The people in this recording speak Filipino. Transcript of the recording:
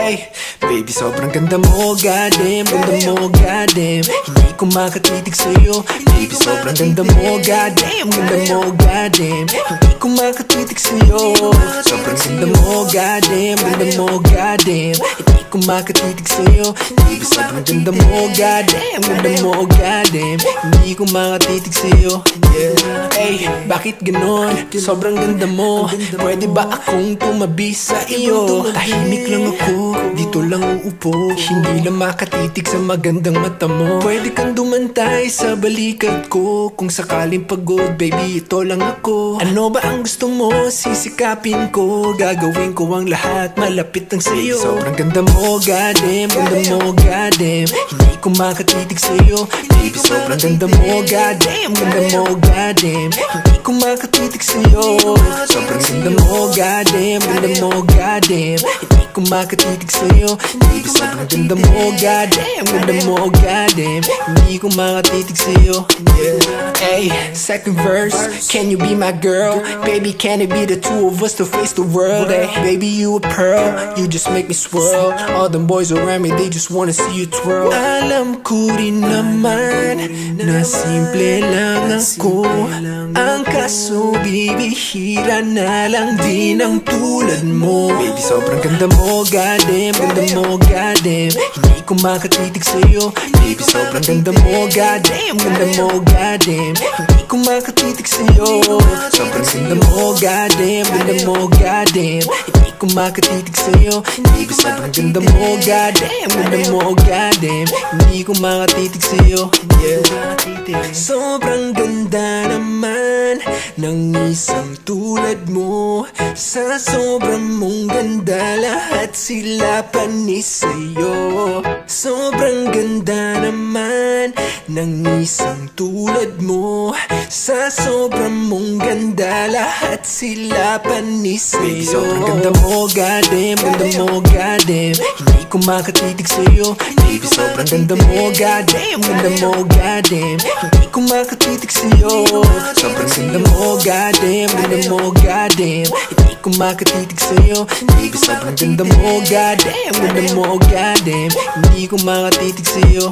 Ay, baby, sobrang ganda mo, goddamn. Ganda mo, goddamn. Hindi ko makatitig sa'yo. Baby, sobrang ganda mo, goddamn. Ganda mo, goddamn. Hindi ko makatitig sa'yo. Sobrang ganda mo, goddamn. Ganda mo, goddamn. Hindi ko makatitig sa'yo. Baby, sobrang ganda mo, goddamn. Ganda mo, goddamn. Hindi ko makatitig sa'yo. Ay, bakit ganon? Sobrang ganda mo. Pwede ba akong tumabi sa iyo? Tahimik lang ako, dito lang uupo. Hindi lang makatitig sa magandang mata mo. Pwede kang dumantay sa balikat ko. Kung sakaling pagod, baby, ito lang ako. Ano ba ang gusto mo? Sisikapin ko. Gagawin ko ang lahat, malapit lang sa'yo. Sobrang ganda mo, goddamn. Ganda mo, goddamn. Hindi ko makatitig sa'yo. Baby, sobrang ganda mo, goddamn. Ganda mo, goddamn. Hindi ko makatitig sa'yo. Sobrang ganda mo, goddamn. Ganda mo, goddamn. Hindi ko makatitig sa'yo. Baby, sobrang ganda mo, goddamn. Ganda mo, goddamn. Hindi ko makatitig sa'yo. Hey, second verse. Can you be my girl? Baby, can it be the two of us to face the world? Hey, baby, you a pearl. You just make me swirl. All them boys around me, they just wanna see you twirl. Alam ko rin naman na simple lang ako. Ang kaso, bibihira na lang din ang tulad mo. Baby, sobrang ganda mo, goddamn. Ganda mo, goddamn. Hindi ko makatitig sa'yo. Baby, sobrang ganda mo, goddamn. Ganda mo, goddamn. Hindi ko makatitig sa'yo. Sobrang ganda mo, goddamn. Ganda mo, goddamn. Hindi ko makatitig sa'yo. Baby, sobrang ganda mo, goddamn. Ganda mo, goddamn. Hindi ko makatitig sa'yo. Sobrang ganda naman ng isang tulad mo. Sa sobrang mong ganda, lahat sila panis sa'yo. Sobrang ganda naman ng isang tulad mo. Sa sobrang mong ganda, lahat sila panis sa'yo. Baby, sobrang ganda mo, goddamn. Ganda mo, goddamn. Hindi ko makatitig sa'yo. Baby, sobrang ganda mo, goddamn. Ganda mo, goddamn. Hindi ko makatitig sa'yo. Sobrang ganda mo, goddamn. Ganda mo, goddamn. Hindi ko makatitig sa'yo. Baby, sobrang ganda mo, goddamn. Ganda mo, goddamn. Hindi ko makatitig sa'yo.